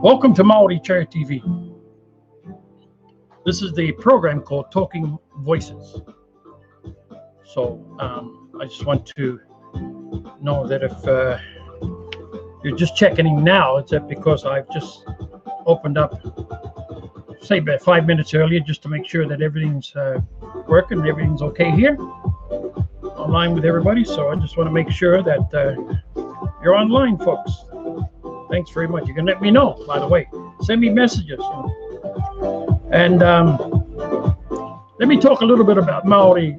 Welcome to Maori Chair TV. This is the program called Talking Voices. So I just want to know that if you're just checking in now, it's because I've just opened up, say about 5 minutes earlier, just to make sure that everything's working and everything's okay here, online with everybody. So I just want to make sure that you're online, folks. Thanks very much. You can let me know, by the way. Send me messages. And let me talk a little bit about Maori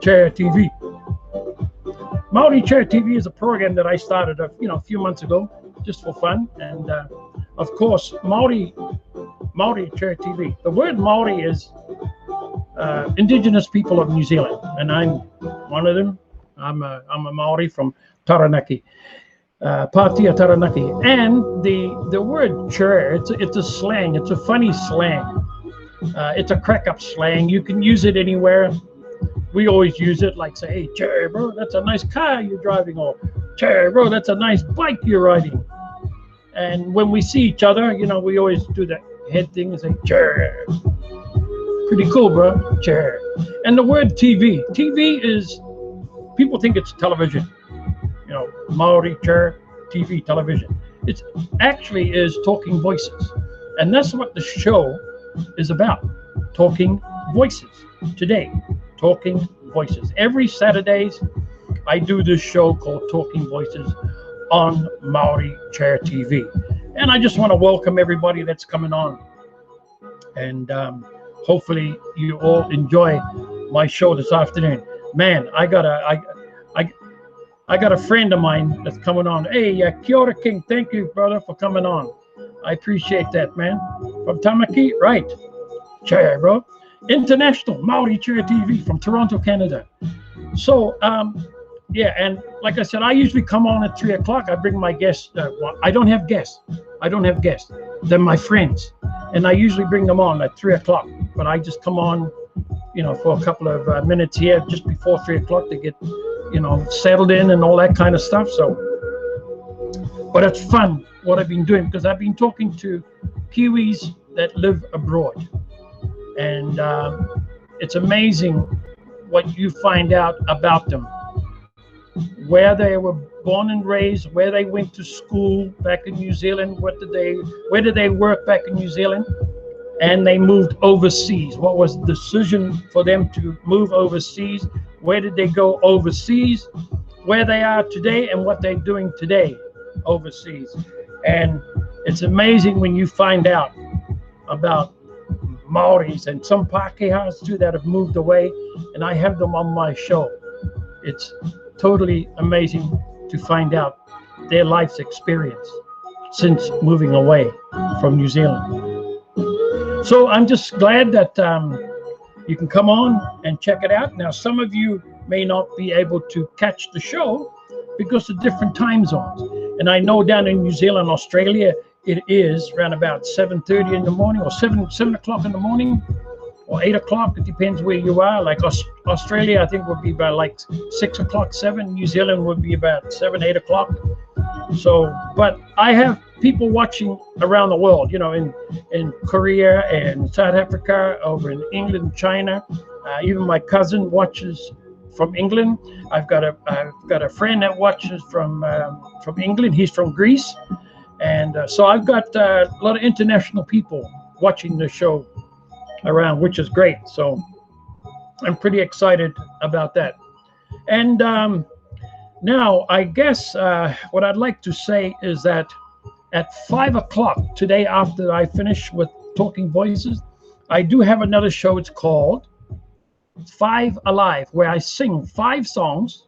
Chair TV. Maori Chair TV is a program that I started a few months ago, just for fun. And of course, Maori Chair TV. The word Maori is Indigenous people of New Zealand, and I'm one of them. I'm a Maori from Taranaki. Patia Taranaki, and the word chair, it's a slang, it's a funny slang, it's a crack up slang. You can use it anywhere. We always use it, like say, hey chair bro, that's a nice car you're driving, or chair bro, that's a nice bike you're riding. And when we see each other, we always do that head thing and say chair, pretty cool bro, chair. And the word TV is, people think it's television, Maori Chair TV television. It actually is talking voices. And that's what the show is about. Talking voices. Today, talking voices. Every Saturdays, I do this show called Talking Voices on Maori Chair TV. And I just want to welcome everybody that's coming on. And hopefully you all enjoy my show this afternoon. Man, I got a friend of mine that's coming on. Hey, Kia ora, King. Thank you, brother, for coming on. I appreciate that, man. From Tamaki, right? Chair, bro. International Maori Chair TV from Toronto, Canada. So, yeah, and like I said, I usually come on at 3 o'clock. I bring my guests. I don't have guests. They're my friends. And I usually bring them on at 3 o'clock. But I just come on, for a couple of minutes here just before 3 o'clock to get settled in and all that kind of stuff. So, but it's fun what I've been doing, because I've been talking to Kiwis that live abroad, and it's amazing what you find out about them, where they were born and raised, where they went to school back in New Zealand, where did they work back in New Zealand, and they moved overseas. What was the decision for them to move overseas? Where did they go overseas, where they are today, and what they're doing today overseas. And it's amazing when you find out about Maoris and some Pākehās too that have moved away, and I have them on my show. It's totally amazing to find out their life's experience since moving away from New Zealand. So I'm just glad that you can come on and check it out. Now, some of you may not be able to catch the show because of different time zones. And I know down in New Zealand, Australia, it is around about 7:30 in the morning, or 7 o'clock in the morning, or 8 o'clock. It depends where you are. Like Australia, I think would be about like 6 o'clock, 7. New Zealand would be about 7, 8 o'clock. So, but I have people watching around the world, in Korea and South Africa, over in England, China. Even my cousin watches from England. I've got a friend that watches from England. He's from Greece, and so I've got a lot of international people watching the show around, which is great. So I'm pretty excited about that. And now, I guess what I'd like to say is that at 5 o'clock today, after I finish with Talking Voices, I do have another show. It's called 5 Alive, where I sing 5 songs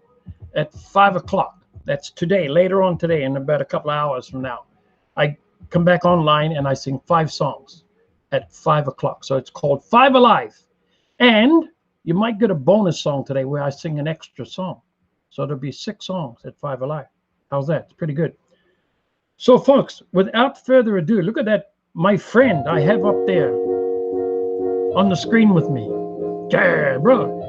at 5 o'clock. That's today, later on today, in about a couple of hours from now. I come back online and I sing 5 songs at 5 o'clock. So it's called 5 Alive. And you might get a bonus song today where I sing an extra song. So there'll be 6 songs at 5 Alive. How's that? It's pretty good. So, folks, without further ado, look at that, my friend I have up there on the screen with me. Yeah, bro,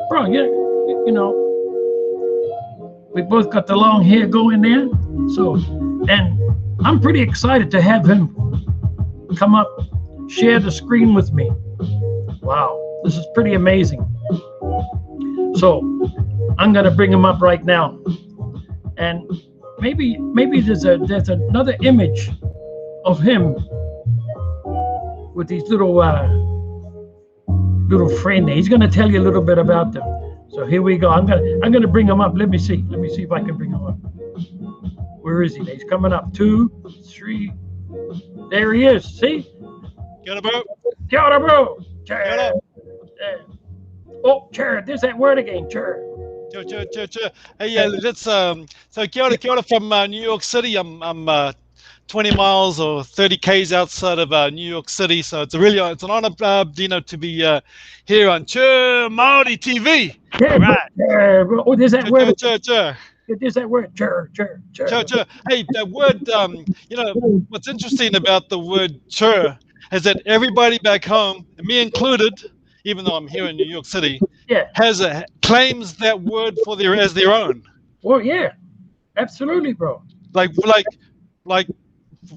we both got the long hair going there. So, and I'm pretty excited to have him come up, share the screen with me. Wow, this is pretty amazing. So I'm gonna bring him up right now, and maybe there's another image of him with these little friend. He's gonna tell you a little bit about them. So here we go. I'm gonna bring him up. Let me see if I can bring him up. Where is he? He's coming up. 2, 3. There he is. See? Kia ora, bro. Kia ora, bro. Kia ora. Oh, chair. There's that word again, chair. Sure. Hey, yeah, that's so kia ora from New York City. I'm 20 miles or 30 k's outside of New York City, so it's an honor, Dino, to be here on Chur Maori TV. Yeah, right. Oh, there's that word. Chur. There's that word. Chur. Hey, that word. What's interesting about the word chur is that everybody back home, me included, even though I'm here in New York City, claims that word as their own. Well, yeah, absolutely, bro. Like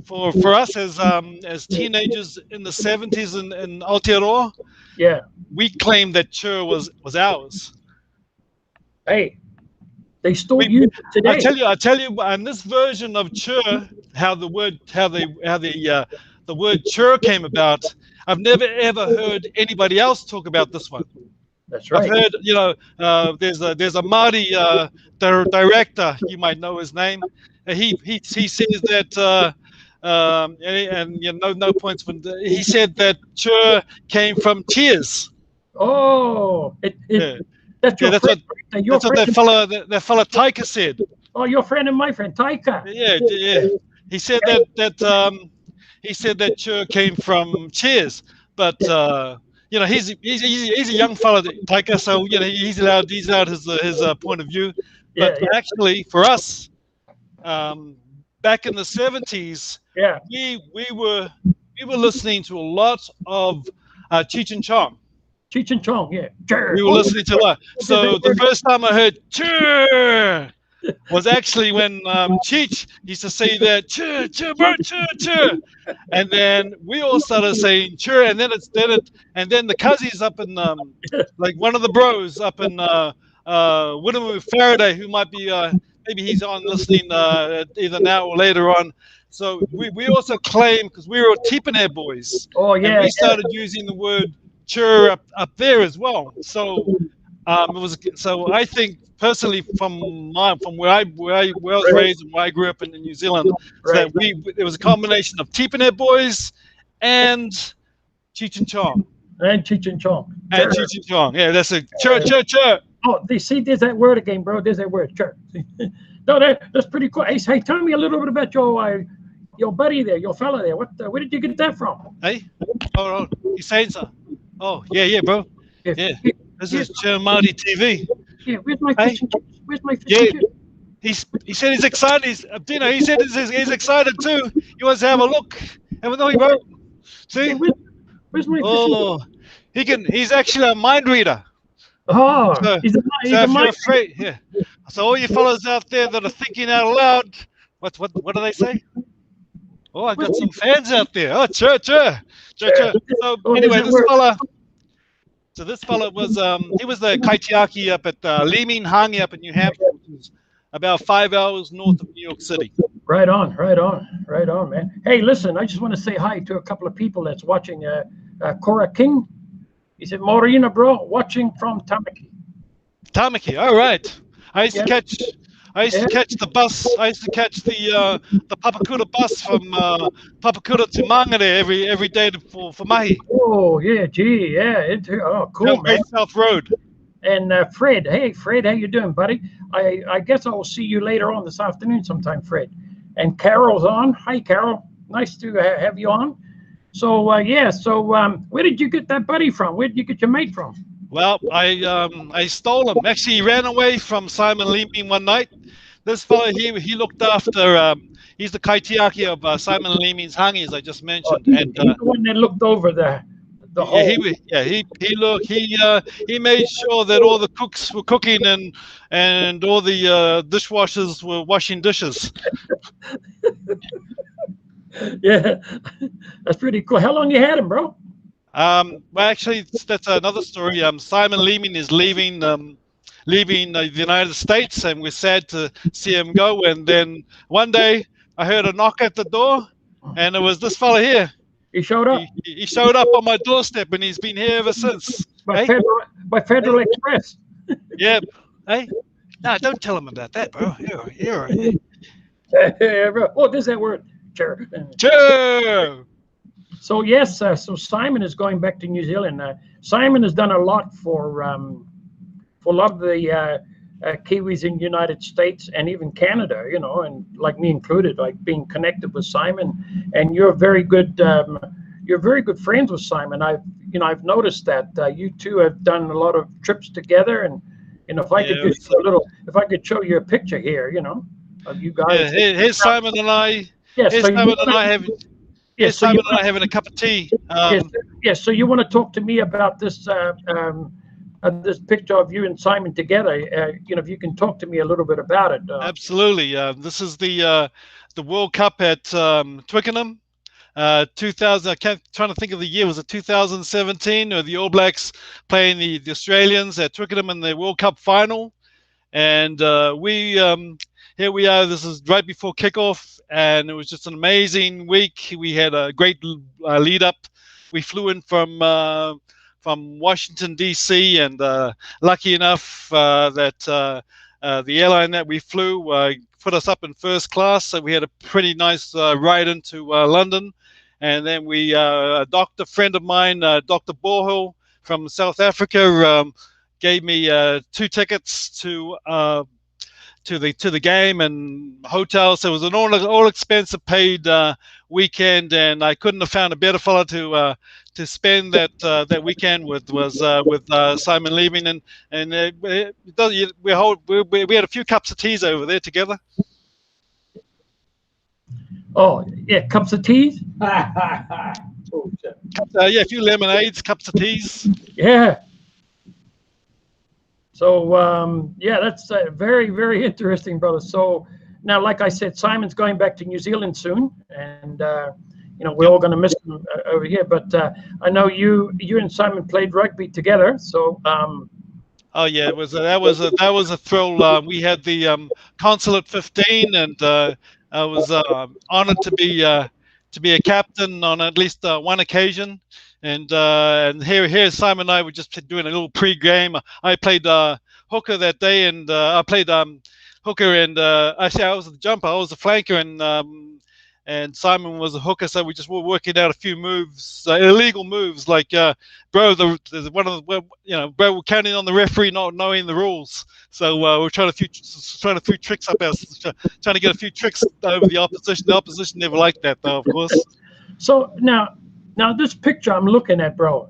for us as teenagers in the 70s in Aotearoa, yeah, we claimed that chur was ours. Hey, they still use it today. I tell you, on this version of chur, how the word chur came about. I've never ever heard anybody else talk about this one. That's right. I've heard, there's a Māori director, you might know his name. He says that, no points. He said that chur came from cheers. Oh, that's what that fella Taika said. Oh, your friend and my friend Taika. Yeah. He said that chur came from cheers, but he's a young fella, Taika, so he's allowed his point of view. But actually, for us, back in the 70s, we were listening to a lot of Cheech and Chong. Cheech and Chong, yeah. We were listening to a lot. So the first time I heard chur was actually when Cheech used to say that chur, and then we all started saying chur, and then the cousins up in like one of the bros up in Winnemu Faraday, who might be maybe he's on listening either now or later on. So we also claim, because we were Tipene boys. Oh yeah. And we started using the word chur up there as well. So it was. So I think personally, from where I was raised and where I grew up in New Zealand, that it was a combination of Tipene boys and Cheech and Chong. Yeah, that's a chur. Oh, there's that word again, bro. There's that word, chur. No, that's pretty cool. Hey, tell me a little bit about your buddy there, your fella there. Where did you get that from? Hey, oh, he's saying so. Oh, yeah, bro. Yeah, this is Chur Maori TV. Yeah, where's my fish and chips? Where's my fish and chips? He said he's excited. He said he's excited too. He wants to have a look. Have a look, bro. See? Hey, where's my fish and chips? He's actually a mind reader. Oh, so he's a mind afraid, yeah. So all you fellas out there that are thinking out loud, what do they say? Oh, I got some fans out there. Oh, chur. So anyway, this fella was he was the kaitiaki up at Liminghangi up in New Hampshire, which is about 5 hours north of New York City. Right on, man. Hey, listen, I just want to say hi to a couple of people that's watching. Cora King, he said, Morena, bro, watching from Tamaki. Tamaki, all right. I used to catch the bus. I used to catch the Papakura bus from Papakura to Mangere every day for mahi. Oh yeah, gee, yeah. Cool, man. South Road. And Fred, hey Fred, how you doing, buddy? I guess I will see you later on this afternoon sometime, Fred. And Carol's on. Hi, Carol. Nice to have you on. So where did you get that buddy from? Where did you get your mate from? Well, I stole him. Actually, he ran away from Simon Leeming one night. This fellow here, he looked after. He's the kaitiaki of Simon Leeming's hangi, as I just mentioned. He's the one that looked over the whole. He made sure that all the cooks were cooking and all the dishwashers were washing dishes. Yeah, that's pretty cool. How long you had him, bro? Well, actually, that's another story. Simon Lehman is leaving the United States, and we're sad to see him go. And then one day, I heard a knock at the door, and it was this fella here. He showed up He showed up on my doorstep, and he's been here ever since. by Hey, Federal Express. yeah. Hey, no, don't tell him about that, bro. You're Yeah, bro. Oh, there's that word. Sure. Sure. So yes, so Simon is going back to New Zealand. Simon has done a lot for a lot of the Kiwis in the United States and even Canada, you know, and like me included, like being connected with Simon. And you're very good. You're very good friends with Simon. I've noticed that you two have done a lot of trips together. And if I could just if I could show you a picture here, of you guys. Yeah, here's Simon and I. Yes, Here's so Simon and I having. Yes, so Simon and I having a cup of tea. yes. So you want to talk to me about this this picture of you and Simon together? If you can talk to me a little bit about it. Absolutely. This is the World Cup at Twickenham. 2000. Trying to think of the year. Was it 2017 or the All Blacks playing the Australians at Twickenham in the World Cup final? And here we are. This is right before kickoff, and it was just an amazing week. We had a great lead up. We flew in from Washington D.C. and lucky enough that the airline that we flew put us up in first class, so we had a pretty nice ride into London. And then a doctor friend of mine, Dr. Borhill from South Africa, gave me 2 tickets to the game and hotels. So it was an all expensive paid weekend, and I couldn't have found a better fellow to spend that weekend with Simon Leving, and we had a few cups of teas over there together. Oh yeah, cups of teas. Yeah, a few lemonades, cups of teas. Yeah. So yeah, that's very, very interesting, brother. So now, like I said, Simon's going back to New Zealand soon, and we're all going to miss him over here. But I know you and Simon played rugby together. So oh yeah, that was a thrill. We had the Consulate 15, and I was honored to be a captain on at least one occasion. And here Simon and I were just doing a little pre-game. I played hooker that day, and I played hooker, and actually I was the jumper. I was the flanker, and Simon was a hooker. So we just were working out a few moves, illegal moves, like bro, we're counting on the referee not knowing the rules. So we're trying a few tricks up trying to get a few tricks over the opposition. The opposition never liked that, though, of course. So now this picture I'm looking at, bro,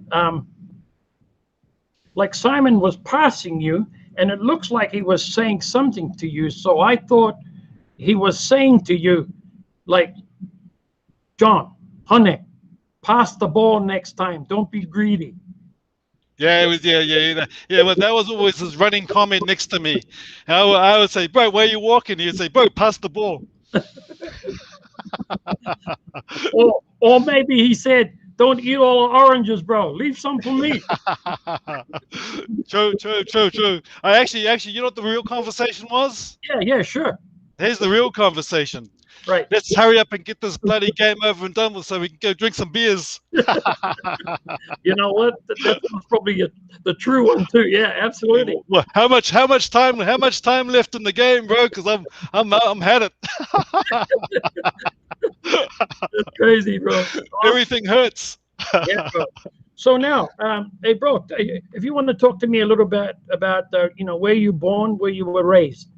like Simon was passing you, and it looks like he was saying something to you. So I thought he was saying to you, like, John, honey, pass the ball next time. Don't be greedy. Yeah, it was. Yeah. Well, that was always his running comment next to me. I would say, bro, where are you walking? He'd say, bro, pass the ball. or maybe he said, don't eat all the oranges, bro. Leave some for me. True. I actually, you know what the real conversation was? Yeah, sure. Here's the real conversation. Right. Let's hurry up and get this bloody game over and done with, so we can go drink some beers. You know what? That was probably the true one too. Yeah, absolutely. Well, how much time left in the game, bro? Because I'm had it. That's crazy, bro. Everything hurts. Yeah, bro. So now, hey, bro, if you want to talk to me a little bit about, where you born, where you were raised.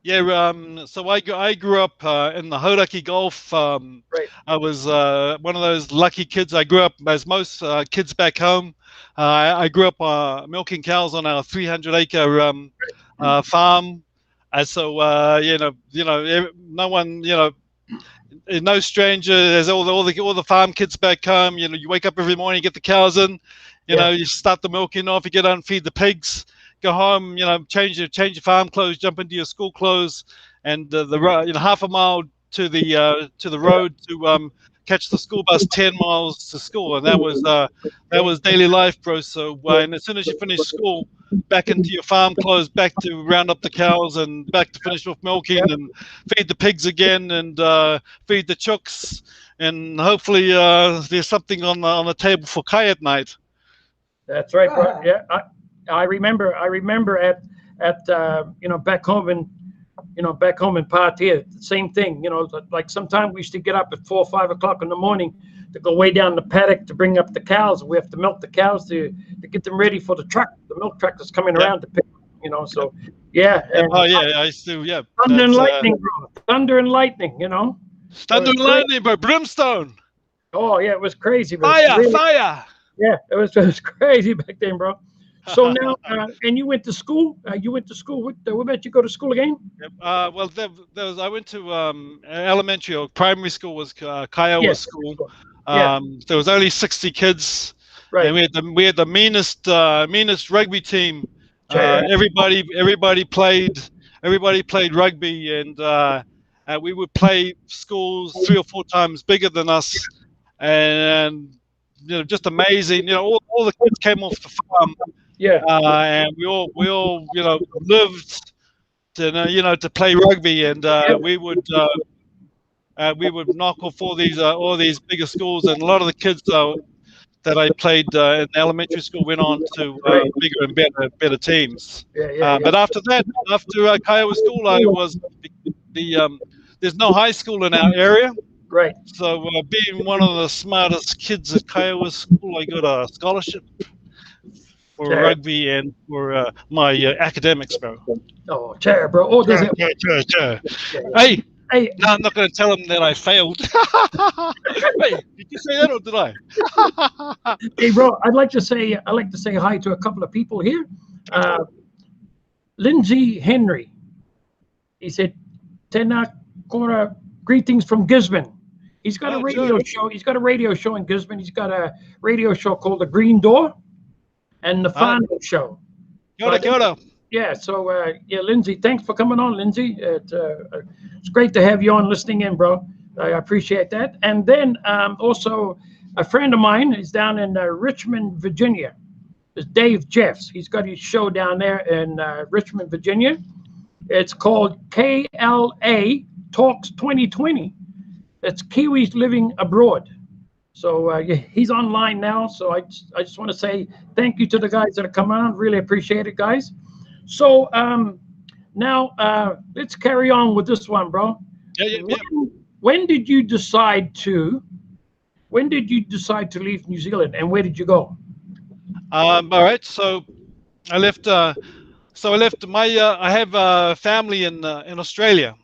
Yeah, so I grew up in the Hauraki Gulf. Right. I was one of those lucky kids. I grew up, as most kids back home. I grew up milking cows on our 300-acre farm. And so, no one, no stranger. There's all the farm kids back home. You wake up every morning, you get the cows in. You start the milking off. You get out and feed the pigs. Go home, change your farm clothes, jump into your school clothes, and the half a mile to the road to catch the school bus 10 miles to school, and that was daily life, bro. So and as soon as you finish school, back into your farm clothes, back to round up the cows and back to finish off milking and feed the pigs again and feed the chooks, and hopefully there's something on the table for Kai at night. That's right, bro. Yeah, I remember at back home in Patia, same thing. Like sometimes we used to get up at 4 or 5 o'clock in the morning to go way down the paddock to bring up the cows. We have to milk the cows to get them ready for the truck. The milk truck is coming around to pick. So yeah. I still Thunder and lightning, bro. Thunder and lightning. Thunder and lightning, bro. Brimstone. Oh yeah, it was crazy. Fire. Yeah, it was crazy back then, bro. So now, and you went to school. Where did you go to school again? Well, I went to elementary or primary school was Kiowa School. There was only 60 kids, right? And we had the meanest rugby team. Everybody played rugby, and we would play schools 3 or 4 times bigger than us, and just amazing. All the kids came off the farm. Yeah, and we all lived to play rugby, and we would knock off all these bigger schools, and a lot of the kids that I played in elementary school went on to bigger and better teams. But after that, after Kiowa School, I was there's no high school in our area. Right. So being one of the smartest kids at Kiowa School, I got a scholarship for rugby and for my academics, bro. Oh, chair, bro. Oh, there's chair. Hey, no, I'm not going to tell them that I failed. Hey, did you say that or did I? Hey, bro, I'd like to say hi to a couple of people here. Lindsay Henry. He said, "Tena Kora, greetings from Gisborne." He's got a radio show. He's got a radio show in Gisborne. He's got a radio show called The Green Door and the Fano Show. Kia ora. Yeah, so Lindsay, thanks for coming on, Lindsay. It's great to have you on listening in, bro. I appreciate that. And then also a friend of mine is down in Richmond, Virginia. It's Dave Jeffs. He's got his show down there in Richmond, Virginia. It's called KLA Talks 2020. It's Kiwis Living Abroad. So he's online now. So I just want to say thank you to the guys that are coming on. Really appreciate it, guys. So now let's carry on with this one, bro. Yeah. When did you decide to leave New Zealand, and where did you go? All right. So I left. I have family in Australia.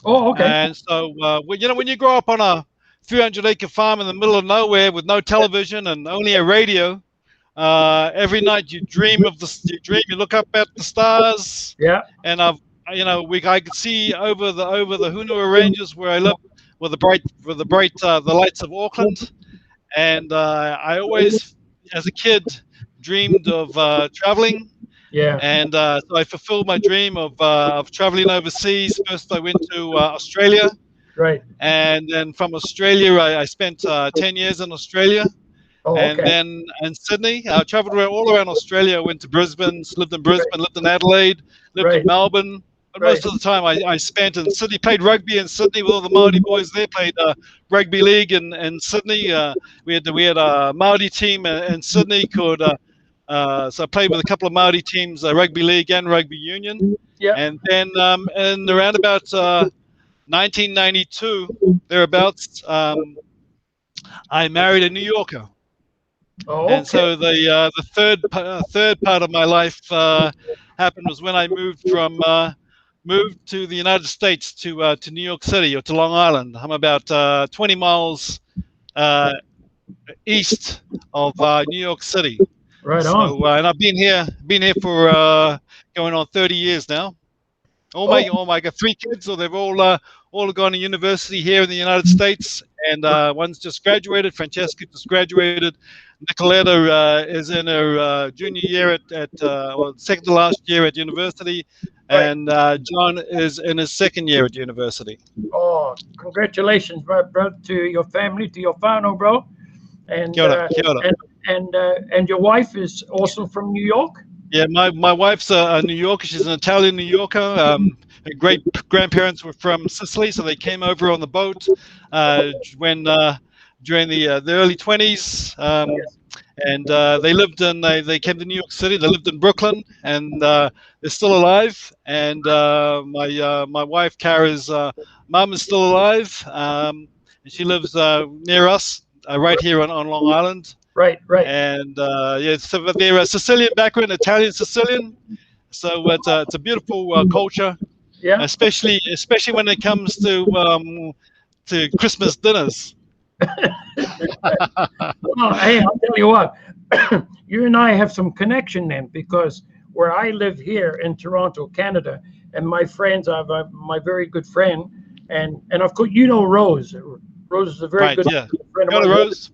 Oh, okay. And so when you grow up on a 300-acre farm in the middle of nowhere with no television and only a radio, every night you look up at the stars. Yeah. And I could see over the Hunua Ranges where I live, with the lights of Auckland, and I always, as a kid, dreamed of traveling. Yeah. And so I fulfilled my dream of traveling overseas. First, I went to Australia. Right. And then from Australia, I spent 10 years in Australia. Oh, and then in Sydney, I traveled all around Australia. I went to Brisbane, lived in Brisbane, lived in Adelaide, lived in Melbourne. But most of the time I spent in Sydney, played rugby in Sydney with all the Māori boys there, played rugby league in Sydney. We had a Māori team in Sydney called, so I played with a couple of Māori teams, rugby league and rugby union. Yeah. And then in around about 1992, thereabouts, I married a New Yorker. Oh, okay. And so the third part of my life happened was when I moved to the United States to New York City, or to Long Island. I'm about 20 miles east of New York City. Right on. And I've been here for going on 30 years now. I got 3 kids, so they've all gone to university here in the United States, and one's just graduated. Francesca just graduated. Nicoletta is in her junior year well, second to last year at university, and John is in his second year at university. Oh, congratulations, bro, to your family, to your whānau, bro. And Kia ora, kia ora. and your wife is also from New York. Yeah, my wife's a New Yorker. She's an Italian New Yorker. Her great grandparents were from Sicily, so they came over on the boat when during the early 20s. And they lived in they came to New York City. They lived in Brooklyn, and they're still alive. And my wife Kara's mum is still alive. And she lives near us, right here on Long Island. Right. And yeah, so they're a Sicilian background, Italian Sicilian. So it's a beautiful culture. Yeah. Especially when it comes to Christmas dinners. Oh, hey, I'll tell you what. You and I have some connection then, because where I live here in Toronto, Canada, and my friends, I have my very good friend, and of course you know Rose. Rose is a very good friend of mine. Rose.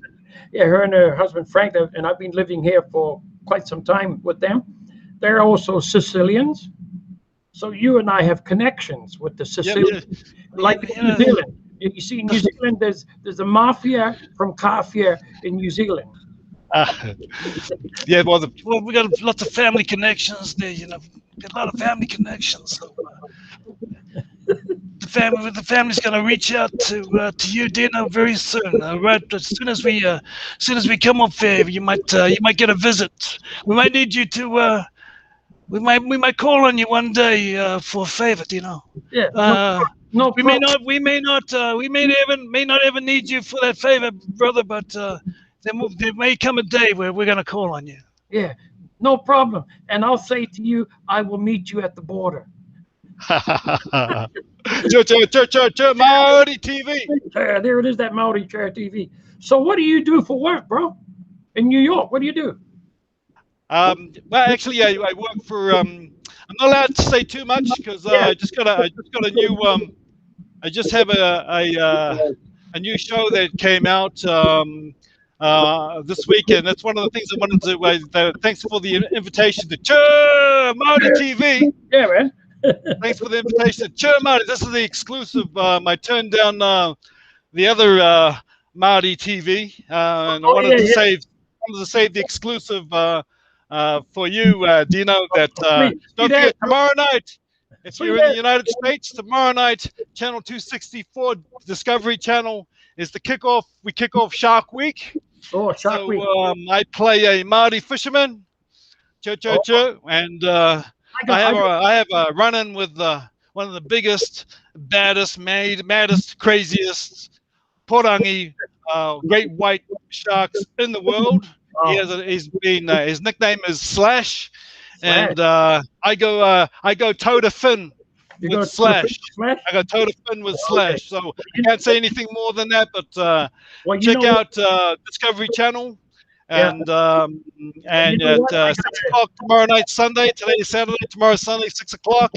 Yeah, her and her husband Frank, and I've been living here for quite some time with them. They're also Sicilians, so you and I have connections with the Sicilians, like New Zealand. You see, in New Zealand, there's a mafia from Kafia in New Zealand. Yeah, well, we got lots of family connections there. You know, got a lot of family connections. So, the family's gonna reach out to you, Dino, very soon. Right, as soon as we come up there, you might get a visit. We might need you to. We might call on you one day for a favor, Dino. Yeah. No, we may not ever need you for that favor, brother. But there may come a day where we're gonna call on you. Yeah, no problem. And I'll say to you, I will meet you at the border. Maori TV. There it is, that Maori Chair TV. So what do you do for work, bro? In New York, what do you do? Well, actually, I work for. I'm not allowed to say too much because I just got a new. I just have a new show that came out this week, and that's one of the things I wanted to. Thanks for the invitation to Maori TV. Yeah, man. Thanks for the invitation to Maori. This is the exclusive. I turned down the other Maori TV, and I wanted to save the exclusive for you, Dino. That don't forget tomorrow night. If you're in the United States, tomorrow night, Channel 264 Discovery Channel is the kickoff. We kick off Shark Week. Oh, Shark Week. I play a Maori fisherman, and I have a run-in with one of the biggest, baddest, maddest, craziest porangi great white sharks in the world. Oh. His nickname is Slash. And I go toe to fin with Slash. I go toe to fin with Slash. So I can't say anything more than that. But check out Discovery Channel, and at 6 o'clock tomorrow night, Sunday. Today is Saturday. Tomorrow Sunday, 6 o'clock.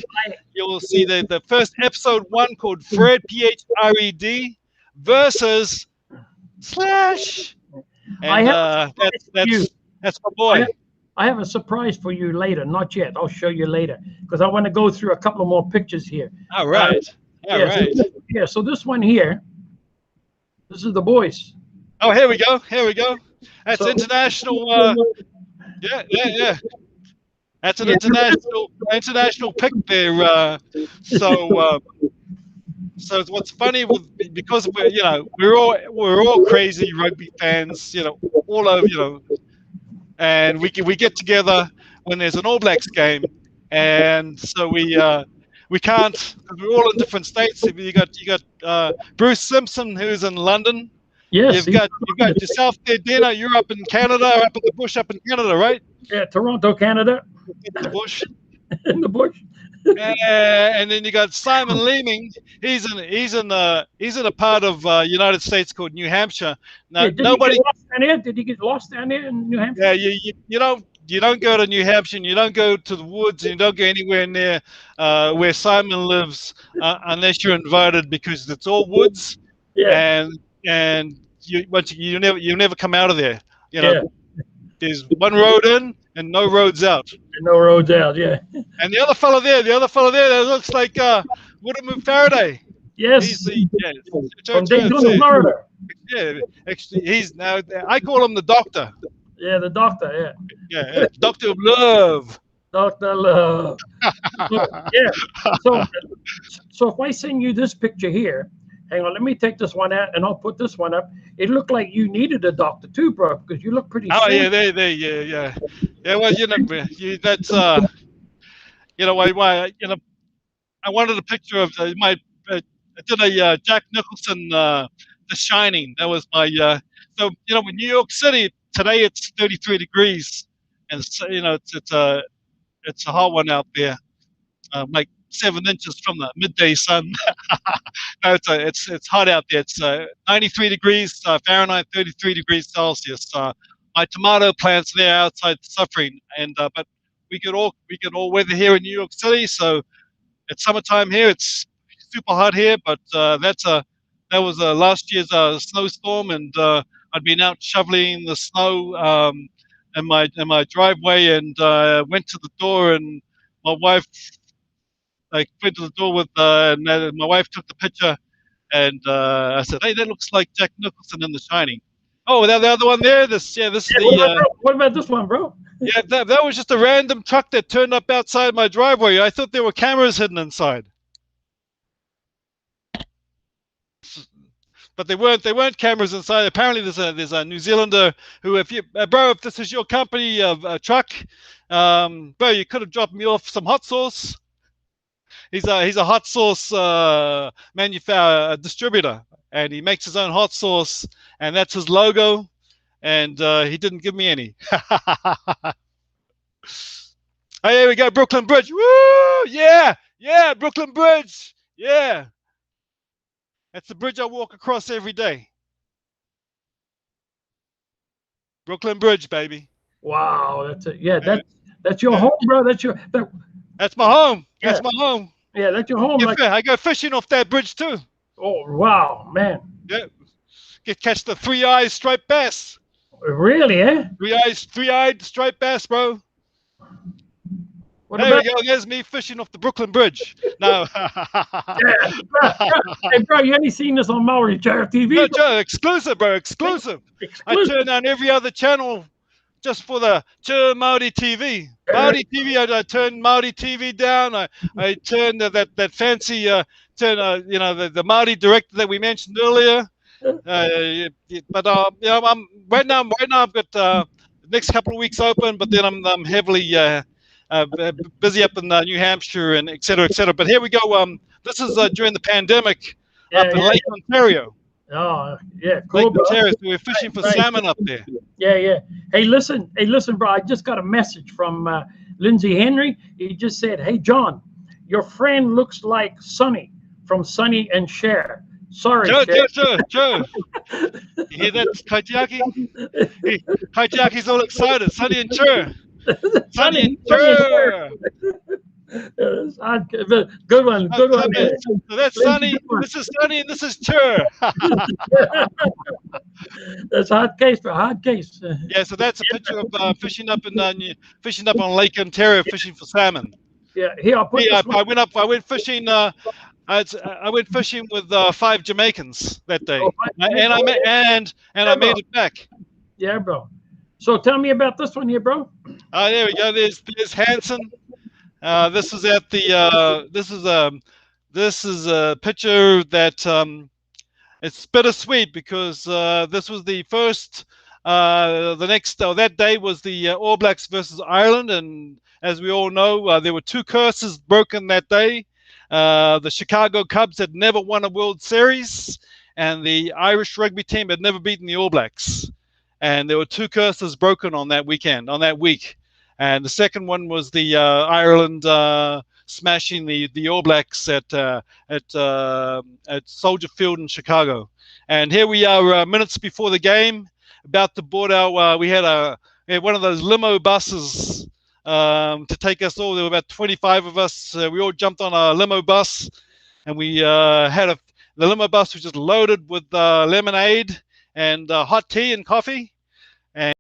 You will see the first episode 1 called Fred PHRED versus Slash. And that's my boy. I have a surprise for you later. Not yet. I'll show you later because I want to go through a couple of more pictures here. All right. So this one here, this is the boys. Oh, here we go. That's international. Yeah. That's an international pick there. So what's funny because we're all crazy rugby fans, all over, and we get together when there's an All Blacks game, and so we can't. We're all in different states. You got Bruce Simpson, who's in London. Yes. You've got yourself there, Dino. You're up in Canada, up in the bush, up in Canada, right? Yeah, Toronto, Canada. In the bush. In the bush. And then you got Simon Leeming. He's in a part of United States called New Hampshire. Now, Did he get lost down there in New Hampshire? Yeah, you don't go to New Hampshire. And you don't go to the woods. And you don't go anywhere near where Simon lives unless you're invited because it's all woods. Yeah. And and you never come out of there. You know, Yeah. there's one road in and no roads out. No roads out. Yeah. And the other fellow there, that looks like William Faraday. Yes. He's the From Daytona, Florida. yeah. Actually, he's now. I call him the doctor. Yeah, the doctor. Yeah. Yeah, Doctor of Love. Dr. Love. Yeah. So if I send you this picture here, hang on, let me take this one out and I'll put this one up. It looked like you needed a doctor too, bro, because you look pretty. Oh thin. yeah, yeah. Well, that's I wanted a picture of my. I did a Jack Nicholson, The Shining. That was my. So in New York City today it's 33 degrees, and it's a hot one out there, like 7 inches from the midday sun. No, it's hot out there. It's 93 degrees Fahrenheit, 33 degrees Celsius. My tomato plants there outside suffering, and but we get all weather here in New York City. So it's summertime here. It's super hot here, but that was last year's snowstorm, and I'd been out shoveling the snow in my driveway, and went to the door, and my wife went to the door with and my wife took the picture, and I said, "Hey, that looks like Jack Nicholson in The Shining." Oh, the other one there. This is the. What about this one, bro? Yeah, that was just a random truck that turned up outside my driveway. I thought there were cameras hidden inside. But they weren't cameras inside. Apparently, there's a New Zealander who, if this is your company of truck, bro, you could have dropped me off some hot sauce. He's a hot sauce distributor, and he makes his own hot sauce, and that's his logo. And he didn't give me any. Oh, here we go, Brooklyn Bridge. Woo! Yeah, Brooklyn Bridge. Yeah. That's the bridge I walk across every day. Brooklyn Bridge, baby. Wow, that's it. Yeah, that's your home, bro. That's my home. Yeah. That's my home. Yeah, that's your home. I go fishing off that bridge too. Oh wow, man. Yeah. Catch the 3-eyed striped bass. Really, eh? 3-eyed striped bass, bro. There we go. There's me fishing off the Brooklyn Bridge. No. Hey, bro, you only seen this on Maori Chair TV? No, Joe, exclusive, bro. Exclusive. I turn on every other channel just for the Chair Maori TV. Maori TV, I turn Maori TV down. I turn that fancy, the Maori director that we mentioned earlier. But I'm right now I've got the next couple of weeks open, but then I'm heavily busy up in New Hampshire and et cetera, et cetera. But here we go. This is during the pandemic up in Lake Ontario. Oh, yeah, cool. Lake Ontario. So we're fishing for salmon up there. Yeah. Hey, listen, bro. I just got a message from Lindsay Henry. He just said, "Hey, John, your friend looks like Sonny from Sonny and Cher." Sorry, Joe. You hear that, Kaitiaki? Kaitiaki's all excited. Sonny and Cher. Sonny and Cher. Good one. So that's Sonny. This is Sonny, and this is Cher. That's hard case. Yeah, so that's a picture of fishing up on Lake Ontario, fishing for salmon. Yeah, here I'll put. I went fishing. I went fishing with 5 Jamaicans that day, and I made it back. Yeah, bro. So tell me about this one here, bro. There we go. There's Hanson. This is at the. This is a picture that it's bittersweet because this was the first. That day was the All Blacks versus Ireland, and as we all know, there were 2 curses broken that day. The Chicago Cubs had never won a World Series, and the Irish rugby team had never beaten the All Blacks. And there were 2 curses broken on that week. And the second one was the Ireland smashing the All Blacks at Soldier Field in Chicago. And here we are, minutes before the game, about to board our. We had one of those limo buses to take us all. There were about 25 of us. We all jumped on a limo bus, and we had The limo bus was just loaded with lemonade and hot tea and coffee. And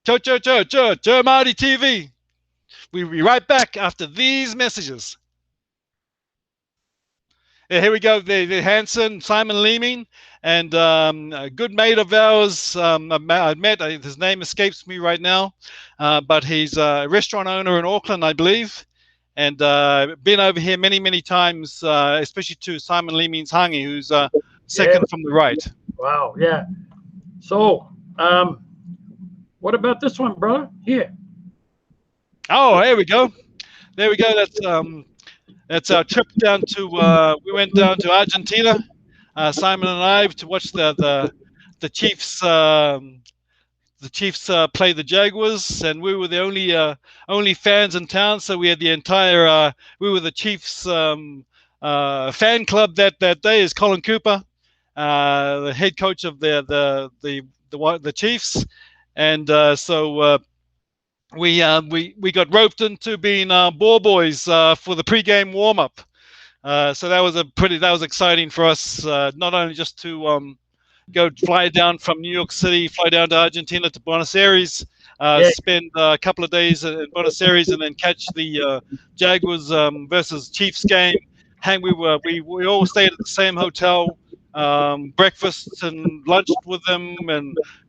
Joe Marty TV. We'll be right back after these messages. Yeah, here we go. The Hanson, Simon Leeming, and a good mate of ours. I met. His name escapes me right now, but he's a restaurant owner in Auckland, I believe, and been over here many times, especially to Simon Leeming's Hangi, who's second from the right. Wow. Yeah. So, what about this one, brother? Here. Oh, here we go. There we go. That's our trip down to. We went down to Argentina, Simon and I, to watch the Chiefs. The Chiefs play the Jaguars, and we were the only fans in town. So we had the entire. We were the Chiefs fan club that day. Is Colin Cooper, the head coach of the Chiefs, and so. We got roped into being ball boys for the pregame warm up, so that was exciting for us. Not only just to fly down from New York City, fly down to Argentina to Buenos Aires, spend a couple of days in Buenos Aires, and then catch the Jaguars versus Chiefs game. We all stayed at the same hotel, breakfast and lunched with them,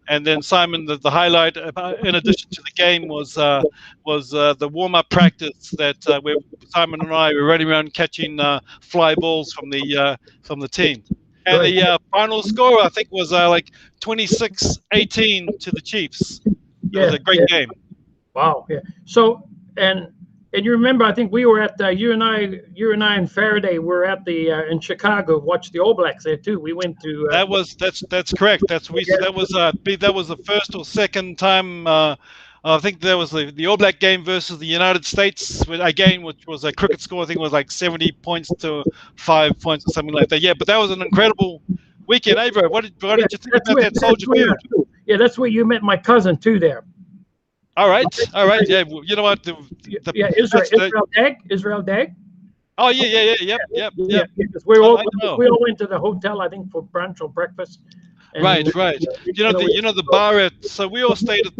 and then Simon, the highlight, in addition to the game, was the warm-up practice that where Simon and I were running around catching fly balls from the team. And the final score, I think, was like 26-18 to the Chiefs. It was a great game. Wow. Yeah. So and you remember, I think we were at you and I and Faraday were at in Chicago, watched the All Blacks there too. We went to that's correct. That was the first or second time. I think there was the All Black game versus the United States again, which was a cricket score. I think it was like 70 points to 5 points or something like that. Yeah, but that was an incredible weekend, eh, bro? What did you think about that Soldier Field? Yeah, that's where you met my cousin too there. All right. Yeah, you know what? Israel Dag. Oh yeah. Because we all went to the hotel, I think, for brunch or breakfast. Right. You know the bar so we all stayed at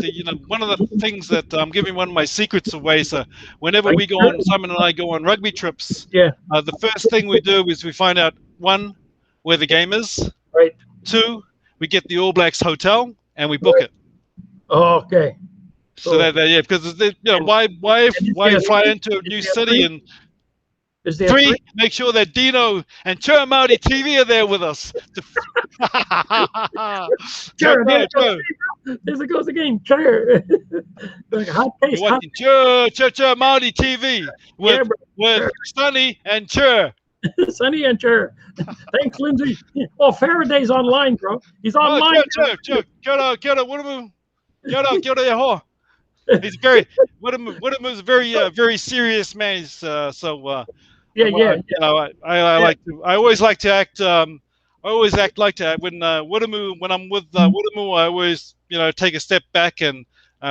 one of the things that I'm giving one of my secrets away. So whenever we go on, Simon and I go on rugby trips. Yeah. The first thing we do is we find out, 1, where the game is. Right. 2, we get the All Blacks hotel and we book it. Oh, okay. So because why fly into a new city? And 3, make sure that Dino and Chur Marty TV are there with us. Chur, there goes again. Chur. Hot taste. Chur Marty TV with Sonny and Chur. Sonny and Chur. Thanks, Lindsay. Oh, Faraday's online, bro. He's online. Chur. He's Whittem's very serious man. I always like to act. I always act like that when I'm with Whittemu. I always take a step back and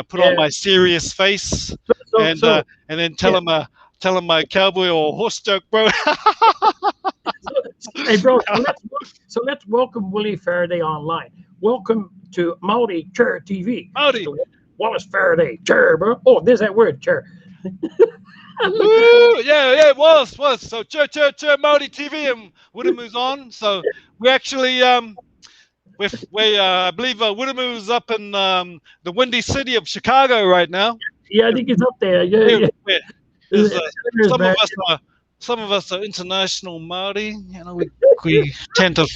put on my serious face and then tell him my cowboy or horse joke, bro. Hey, bro. So let's welcome Willie Faraday online. Welcome to Maori Chur TV. Maori. So, Wallace Faraday, Chur, bro. Oh, there's that word, Chur. Yeah, Wallace. So Chur Maori TV and Whittemu's on. So we actually I believe Whittemu's up in the windy city of Chicago right now. Yeah, I think he's up there. Yeah. Some of us are international Maori. We tend to,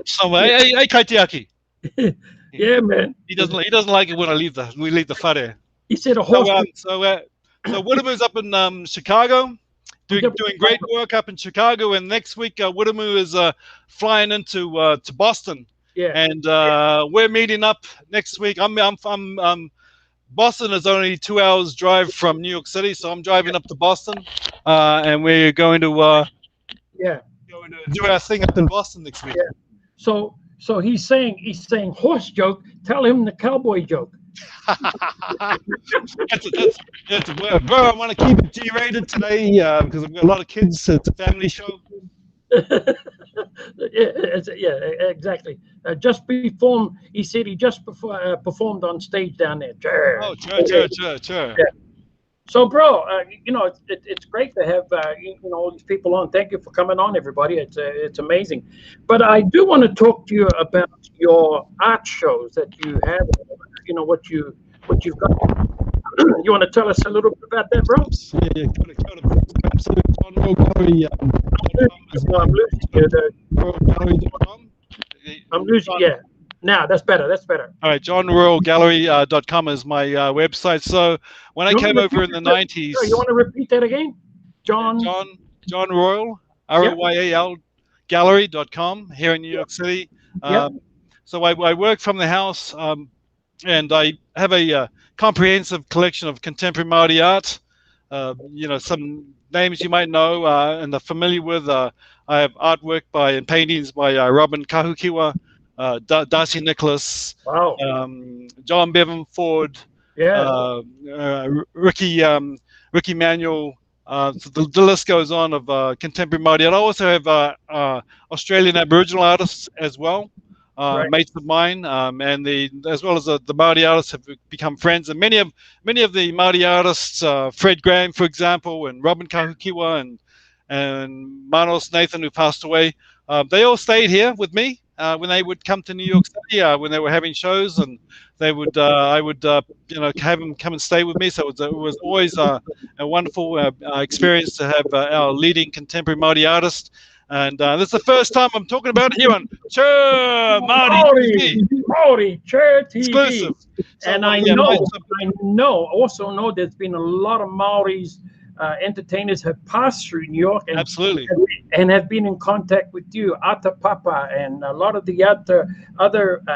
somewhere. Hey, Kaitiaki. Yeah, man. He doesn't like it when we leave the whare. He said a horse. So Whittemu's up in Chicago, doing great work up in Chicago, and next week Whittemu is flying into to Boston. Yeah. And we're meeting up next week. Boston is only 2 hours drive from New York City, so I'm driving up to Boston, and we're going to do our thing up in Boston next week. Yeah. So he's saying horse joke. Tell him the cowboy joke. That's bro. I want to keep it G-rated today because I've got a lot of kids. It's a family show. Yeah, exactly. Just performed. He said he just performed on stage down there. Oh, sure. Yeah. So, bro, it's great to have all these people on. Thank you for coming on, everybody. It's amazing. But I do want to talk to you about your art shows that you have. What you've got. You want to tell us a little bit about that, bro? Yeah. Absolutely. John Royal Gallery. I'm losing you. RoyalGallery.com. I'm losing. Yeah. Now that's better. All right, JohnRoyalGallery.com is my website. So when I came over in the 90s, you want to repeat that again? John Royal, ROYAL Gallery.com here in New York City. So I work from the house, and I have a comprehensive collection of contemporary Māori art. Some names you might know and are familiar with. I have artwork and paintings by Robin Kahukiwa, Darcy Nicholas, wow, John Bevan Ford, Ricky Manuel. So the list goes on of contemporary Māori. And I also have Australian Aboriginal artists as well, mates of mine, and as well as the Māori artists have become friends. And many of the Māori artists, Fred Graham, for example, and Robin Kahukiwa, and Manos Nathan, who passed away, they all stayed here with me. When they would come to New York City, when they were having shows, and I would have them come and stay with me. So it was always a wonderful experience to have our leading contemporary Māori artist. And this is the first time I'm talking about it here on Chur Māori Chur TV. Exclusive. So, and I also know there's been a lot of Maoris entertainers have passed through New York and have been in contact with you, Ata Papa, and a lot of the other